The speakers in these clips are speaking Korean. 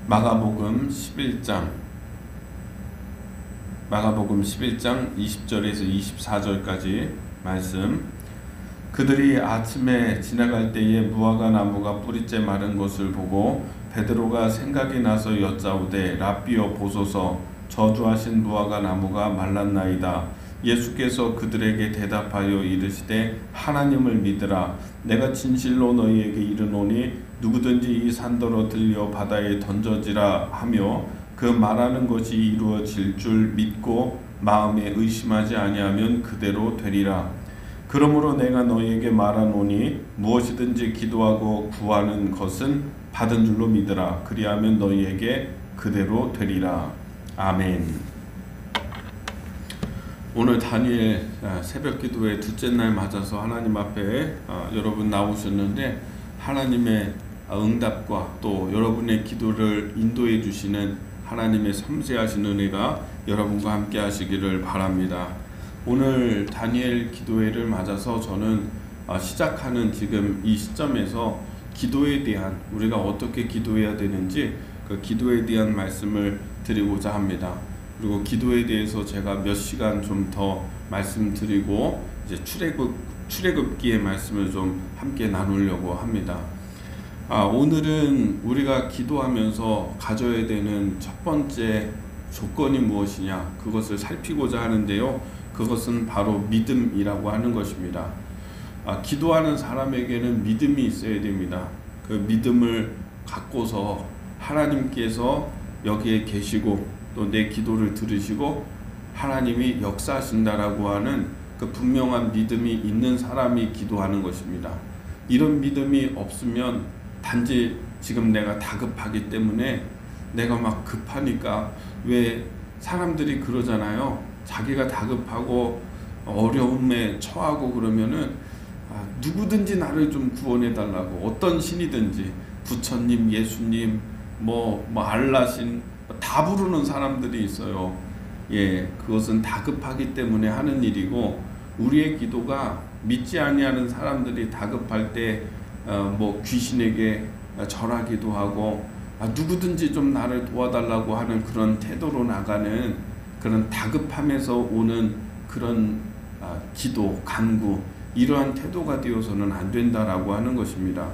마가복음 11장 20절에서 24절까지 말씀. 그들이 아침에 지나갈 때에 무화과 나무가 뿌리째 마른 것을 보고 베드로가 생각이 나서 여짜오되 랍비여 보소서, 저주하신 무화과 나무가 말랐나이다. 예수께서 그들에게 대답하여 이르시되 하나님을 믿으라. 내가 진실로 너희에게 이르노니 누구든지 이 산더러 들려 바다에 던져지라 하며 그 말하는 것이 이루어질 줄 믿고 마음에 의심하지 아니하면 그대로 되리라. 그러므로 내가 너희에게 말하노니 무엇이든지 기도하고 구하는 것은 받은 줄로 믿으라. 그리하면 너희에게 그대로 되리라. 아멘. 오늘 다니엘 새벽 기도회 둘째 날 맞아서 하나님 앞에 여러분 나오셨는데, 하나님의 응답과 또 여러분의 기도를 인도해 주시는 하나님의 섬세하신 은혜가 여러분과 함께 하시기를 바랍니다. 오늘 다니엘 기도회를 맞아서 저는 시작하는 지금 이 시점에서 기도에 대한, 우리가 어떻게 기도해야 되는지 그 기도에 대한 말씀을 드리고자 합니다. 그리고 기도에 대해서 제가 몇 시간 좀 더 말씀드리고 이제 출애굽기의 말씀을 좀 함께 나누려고 합니다. 오늘은 우리가 기도하면서 가져야 되는 첫 번째 조건이 무엇이냐, 그것을 살피고자 하는데요. 그것은 바로 믿음이라고 하는 것입니다. 기도하는 사람에게는 믿음이 있어야 됩니다. 그 믿음을 갖고서 하나님께서 여기에 계시고 또 내 기도를 들으시고 하나님이 역사하신다라고 하는 그 분명한 믿음이 있는 사람이 기도하는 것입니다. 이런 믿음이 없으면 단지 지금 내가 다급하기 때문에, 내가 막 급하니까, 왜 사람들이 그러잖아요. 자기가 다급하고 어려움에 처하고 그러면은 누구든지 나를 좀 구원해 달라고, 어떤 신이든지 부처님, 예수님, 뭐 알라신 다 부르는 사람들이 있어요. 그것은 다급하기 때문에 하는 일이고, 우리의 기도가 믿지 아니하는 사람들이 다급할 때 귀신에게 절하기도 하고 누구든지 좀 나를 도와달라고 하는 그런 태도로 나가는, 그런 다급함에서 오는 그런 기도, 간구, 이러한 태도가 되어서는 안 된다라고 하는 것입니다.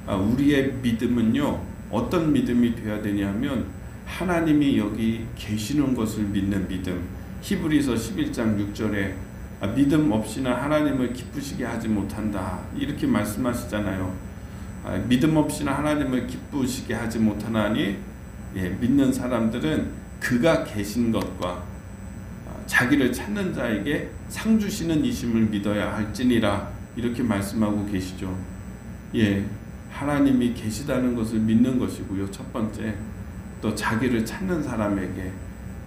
우리의 믿음은요, 어떤 믿음이 되어야 되냐면 하나님이 여기 계시는 것을 믿는 믿음. 히브리서 11장 6절에 믿음 없이는 하나님을 기쁘시게 하지 못한다, 이렇게 말씀하시잖아요. 믿음 없이는 하나님을 기쁘시게 하지 못하나니, 믿는 사람들은 그가 계신 것과 자기를 찾는 자에게 상 주시는 이심을 믿어야 할지니라, 이렇게 말씀하고 계시죠. 하나님이 계시다는 것을 믿는 것이고요, 첫 번째. 또 자기를 찾는 사람에게,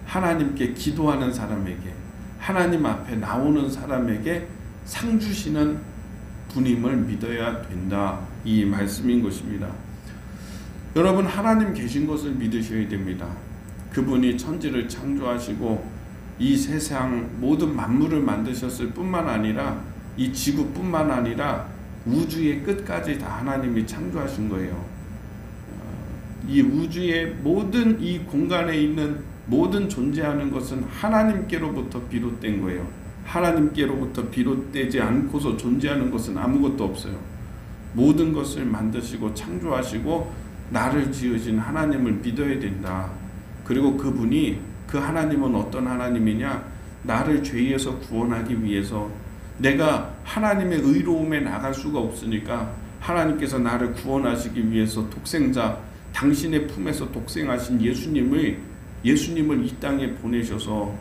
하나님께 기도하는 사람에게, 하나님 앞에 나오는 사람에게 상 주시는 분임을 믿어야 된다, 이 말씀인 것입니다. 여러분, 하나님 계신 것을 믿으셔야 됩니다. 그분이 천지를 창조하시고 이 세상 모든 만물을 만드셨을 뿐만 아니라, 이 지구뿐만 아니라 우주의 끝까지 다 하나님이 창조하신 거예요. 이 우주의 모든 이 공간에 있는 모든 존재하는 것은 하나님께로부터 비롯된 거예요. 하나님께로부터 비롯되지 않고서 존재하는 것은 아무것도 없어요. 모든 것을 만드시고 창조하시고 나를 지으신 하나님을 믿어야 된다. 그리고 그분이, 그 하나님은 어떤 하나님이냐, 나를 죄에서 구원하기 위해서, 내가 하나님의 의로움에 나갈 수가 없으니까 하나님께서 나를 구원하시기 위해서 독생자, 당신의 품에서 독생하신 예수님을 이 땅에 보내셔서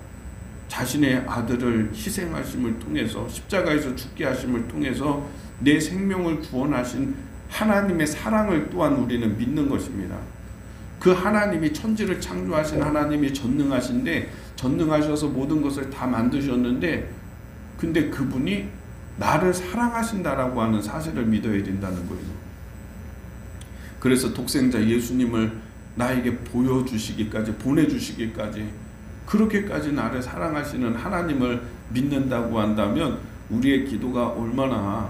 자신의 아들을 희생하심을 통해서, 십자가에서 죽게 하심을 통해서 내 생명을 구원하신 하나님의 사랑을 또한 우리는 믿는 것입니다. 그 하나님이, 천지를 창조하신 하나님이 전능하셔서 모든 것을 다 만드셨는데, 근데 그분이 나를 사랑하신다라고 하는 사실을 믿어야 된다는 거예요. 그래서 독생자 예수님을 나에게 보여주시기까지, 보내주시기까지, 그렇게까지 나를 사랑하시는 하나님을 믿는다고 한다면 우리의 기도가 얼마나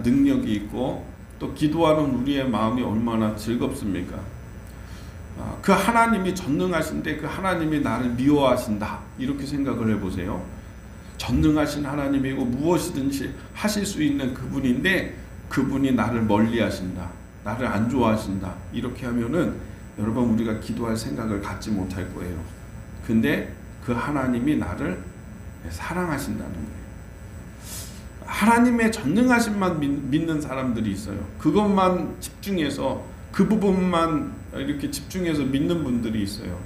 능력이 있고 또 기도하는 우리의 마음이 얼마나 즐겁습니까? 그 하나님이 전능하신데 그 하나님이 나를 미워하신다 이렇게 생각을 해보세요. 전능하신 하나님이고 무엇이든지 하실 수 있는 그분인데 그분이 나를 멀리하신다, 나를 안 좋아하신다 이렇게 하면은 여러분 우리가 기도할 생각을 갖지 못할 거예요. 근데 그 하나님이 나를 사랑하신다는 거예요. 하나님의 전능하심만 믿는 사람들이 있어요. 그것만 집중해서 그 부분만 이렇게 집중해서 믿는 분들이 있어요.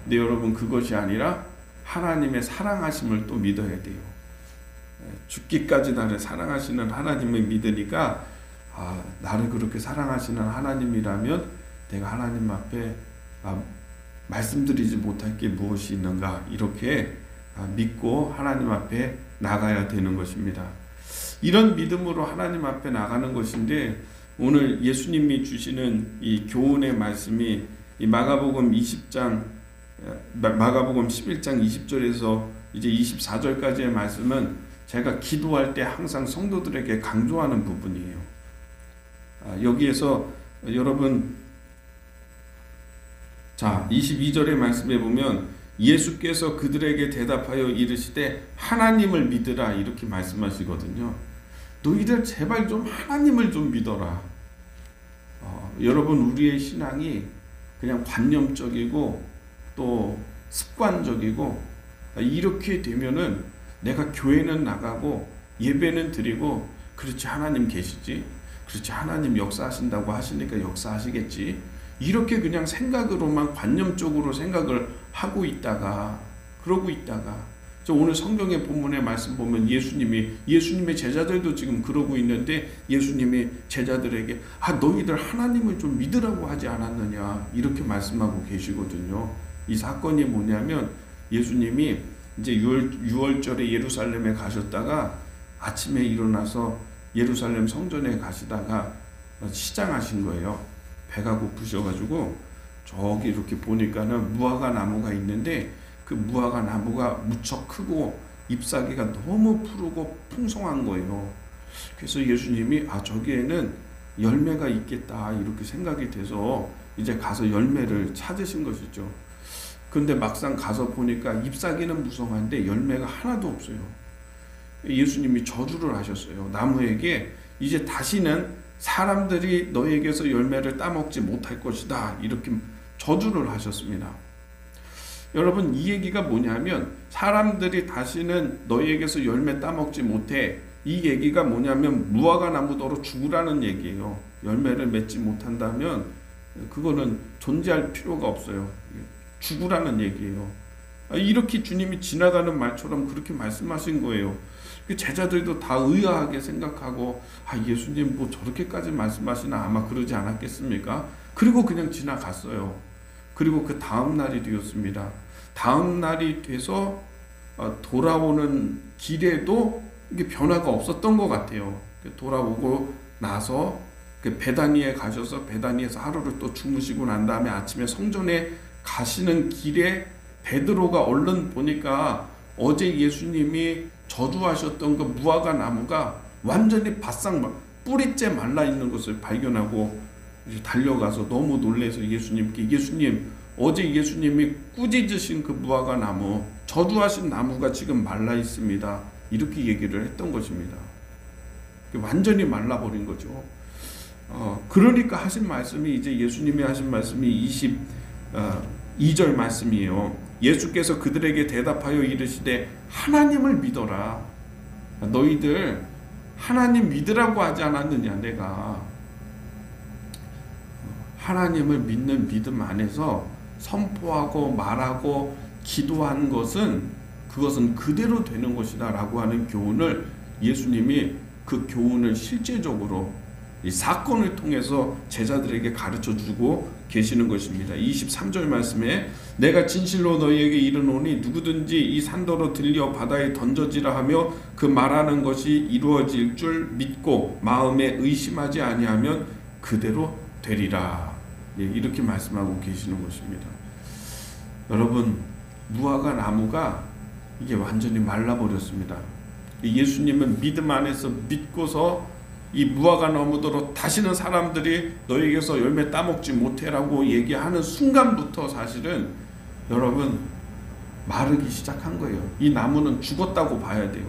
근데 여러분 그것이 아니라 하나님의 사랑하심을 또 믿어야 돼요. 죽기까지 나를 사랑하시는 하나님을 믿으니까 나를 그렇게 사랑하시는 하나님이라면 내가 하나님 앞에 말씀드리지 못할 게 무엇이 있는가 이렇게 믿고 하나님 앞에 나가야 되는 것입니다. 이런 믿음으로 하나님 앞에 나가는 것인데 오늘 예수님이 주시는 이 교훈의 말씀이 이 마가복음 11장 20절에서 이제 24절까지의 말씀은 제가 기도할 때 항상 성도들에게 강조하는 부분이에요. 여기에서 여러분 22절의 말씀에 보면 예수께서 그들에게 대답하여 이르시되 하나님을 믿으라 이렇게 말씀하시거든요. 너희들 제발 좀 하나님을 좀 믿어라. 여러분 우리의 신앙이 그냥 관념적이고 또 습관적이고 이렇게 되면은 내가 교회는 나가고 예배는 드리고 그렇지 하나님 계시지, 그렇지 하나님 역사하신다고 하시니까 역사하시겠지 이렇게 그냥 생각으로만 관념적으로 생각을 하고 있다가 그러고 있다가 오늘 성경의 본문의 말씀 보면 예수님의 제자들도 지금 그러고 있는데 예수님이 제자들에게 너희들 하나님을 좀 믿으라고 하지 않았느냐 이렇게 말씀하고 계시거든요. 이 사건이 뭐냐면 예수님이 이제 6월절에 예루살렘에 가셨다가 아침에 일어나서 예루살렘 성전에 가시다가 시장하신 거예요. 배가 고프셔가지고 저기 이렇게 보니까는 무화과 나무가 있는데 그 무화과 나무가 무척 크고 잎사귀가 너무 푸르고 풍성한 거예요. 그래서 예수님이 저기에는 열매가 있겠다 이렇게 생각이 돼서 이제 가서 열매를 찾으신 것이죠. 근데 막상 가서 보니까 잎사귀는 무성한데 열매가 하나도 없어요. 예수님이 저주를 하셨어요. 나무에게 이제 다시는 사람들이 너에게서 열매를 따먹지 못할 것이다 이렇게 저주를 하셨습니다. 여러분 이 얘기가 뭐냐면 사람들이 다시는 너희에게서 열매 따먹지 못해 이 얘기가 뭐냐면 무화과 나무더러 죽으라는 얘기예요. 열매를 맺지 못한다면 그거는 존재할 필요가 없어요. 죽으라는 얘기예요. 이렇게 주님이 지나가는 말처럼 그렇게 말씀하신 거예요. 제자들도 다 의아하게 생각하고 예수님 뭐 저렇게까지 말씀하시나 아마 그러지 않았겠습니까? 그리고 그냥 지나갔어요. 그리고 그 다음 날이 되었습니다. 다음 날이 돼서 돌아오는 길에도 이게 변화가 없었던 것 같아요. 돌아오고 나서 베다니에 가셔서 베다니에서 하루를 또 주무시고 난 다음에 아침에 성전에 가시는 길에 베드로가 얼른 보니까 어제 예수님이 저주하셨던 그 무화과 나무가 완전히 바싹 뿌리째 말라 있는 것을 발견하고 달려가서 너무 놀라서 예수님께 예수님 어제 예수님이 꾸짖으신 그 무화과 나무 저주하신 나무가 지금 말라 있습니다. 이렇게 얘기를 했던 것입니다. 완전히 말라버린 거죠. 그러니까 하신 말씀이 이제 예수님이 하신 말씀이 22절 말씀이에요. 예수께서 그들에게 대답하여 이르시되 하나님을 믿어라. 너희들 하나님 믿으라고 하지 않았느냐. 내가 하나님을 믿는 믿음 안에서 선포하고 말하고 기도한 것은 그것은 그대로 되는 것이다 라고 하는 교훈을 예수님이 그 교훈을 실제적으로 이 사건을 통해서 제자들에게 가르쳐주고 계시는 것입니다. 23절 말씀에 내가 진실로 너희에게 이르노니 누구든지 이 산더러 들려 바다에 던져지라 하며 그 말하는 것이 이루어질 줄 믿고 마음에 의심하지 아니하면 그대로 되리라. 이렇게 말씀하고 계시는 것입니다. 여러분 무화과 나무가 이게 완전히 말라버렸습니다. 예수님은 믿음 안에서 믿고서 이 무화과 나무더러 다시는 사람들이 너에게서 열매 따먹지 못해라고 얘기하는 순간부터 사실은 여러분 마르기 시작한 거예요. 이 나무는 죽었다고 봐야 돼요.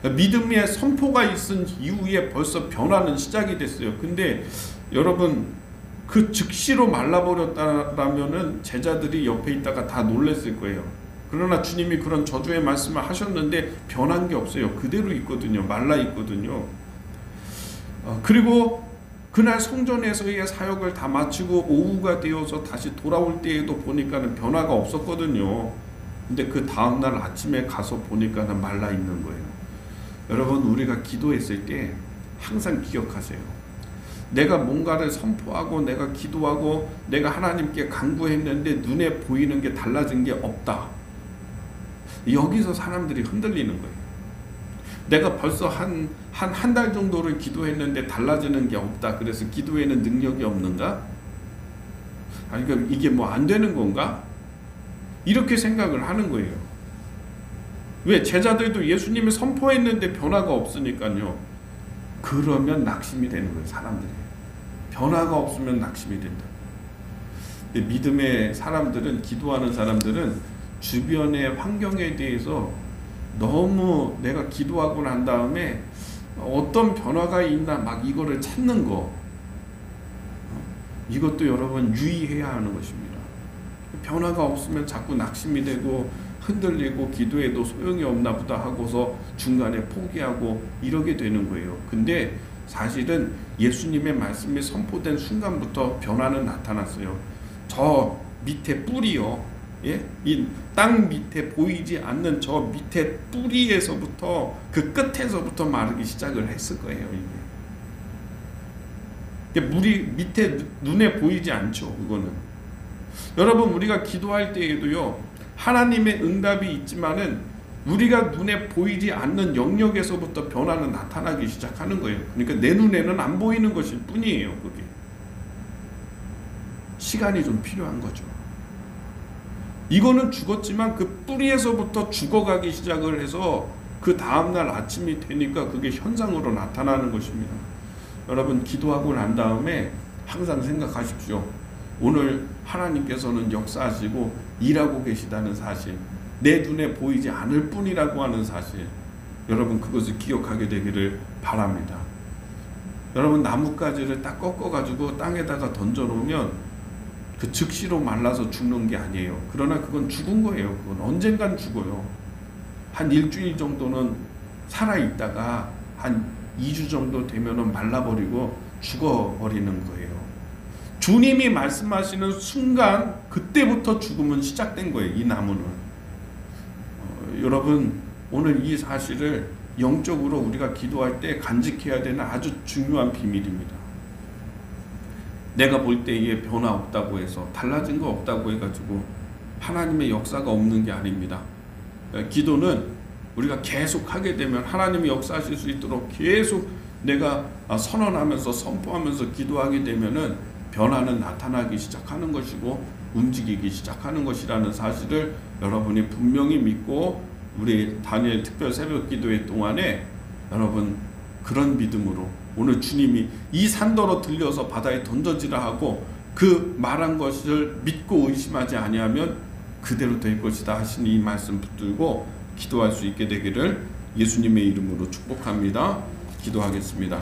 믿음의 선포가 있은 이후에 벌써 변화는 시작이 됐어요. 근데 여러분 그 즉시로 말라버렸다라면은 제자들이 옆에 있다가 다 놀랬을 거예요. 그러나 주님이 그런 저주의 말씀을 하셨는데 변한 게 없어요. 그대로 있거든요. 말라 있거든요. 그리고 그날 성전에서의 사역을 다 마치고 오후가 되어서 다시 돌아올 때에도 보니까는 변화가 없었거든요. 근데 그 다음날 아침에 가서 보니까는 말라 있는 거예요. 여러분 우리가 기도했을 때 항상 기억하세요. 내가 뭔가를 선포하고 내가 기도하고 내가 하나님께 간구했는데 눈에 보이는 게 달라진 게 없다. 여기서 사람들이 흔들리는 거예요. 내가 벌써 한 달 정도를 기도했는데 달라지는 게 없다. 그래서 기도에는 능력이 없는가? 아니 그러니까 이게 뭐 안 되는 건가? 이렇게 생각을 하는 거예요. 왜? 제자들도 예수님이 선포했는데 변화가 없으니까요. 그러면 낙심이 되는 거예요. 사람들이. 변화가 없으면 낙심이 된다. 근데 믿음의 사람들은, 기도하는 사람들은 주변의 환경에 대해서 너무 내가 기도하고 난 다음에 어떤 변화가 있나 막 이거를 찾는 거, 이것도 여러분 유의해야 하는 것입니다. 변화가 없으면 자꾸 낙심이 되고 흔들리고 기도해도 소용이 없나 보다 하고서 중간에 포기하고 이러게 되는 거예요. 근데 사실은 예수님의 말씀이 선포된 순간부터 변화는 나타났어요. 저 밑에 뿌리요. 예? 이 땅 밑에 보이지 않는 저 밑에 뿌리에서부터 그 끝에서부터 마르기 시작을 했을 거예요. 이게 물이 밑에 눈에 보이지 않죠. 그거는 여러분 우리가 기도할 때에도요 하나님의 응답이 있지만은 우리가 눈에 보이지 않는 영역에서부터 변화는 나타나기 시작하는 거예요. 그러니까 내 눈에는 안 보이는 것일 뿐이에요. 그게 시간이 좀 필요한 거죠. 이거는 죽었지만 그 뿌리에서부터 죽어가기 시작을 해서 그 다음날 아침이 되니까 그게 현상으로 나타나는 것입니다. 여러분 기도하고 난 다음에 항상 생각하십시오. 오늘 하나님께서는 역사하시고 일하고 계시다는 사실, 내 눈에 보이지 않을 뿐이라고 하는 사실, 여러분 그것을 기억하게 되기를 바랍니다. 여러분 나뭇가지를 딱 꺾어가지고 땅에다가 던져놓으면 그 즉시로 말라서 죽는 게 아니에요. 그러나 그건 죽은 거예요. 그건 언젠간 죽어요. 한 일주일 정도는 살아있다가 한 2주 정도 되면은 말라버리고 죽어버리는 거예요. 주님이 말씀하시는 순간 그때부터 죽음은 시작된 거예요. 이 나무는. 여러분 오늘 이 사실을 영적으로 우리가 기도할 때 간직해야 되는 아주 중요한 비밀입니다. 내가 볼 때에 변화 없다고 해서 달라진 거 없다고 해가지고 하나님의 역사가 없는 게 아닙니다. 기도는 우리가 계속 하게 되면 하나님이 역사하실 수 있도록 계속 내가 선언하면서 선포하면서 기도하게 되면은 변화는 나타나기 시작하는 것이고 움직이기 시작하는 것이라는 사실을 여러분이 분명히 믿고 우리 다니엘 특별 새벽 기도회 동안에 여러분 그런 믿음으로 오늘 주님이 이 산더러 들려서 바다에 던져지라 하고 그 말한 것을 믿고 의심하지 아니하면 그대로 될 것이다 하시니 이 말씀 붙들고 기도할 수 있게 되기를 예수님의 이름으로 축복합니다. 기도하겠습니다.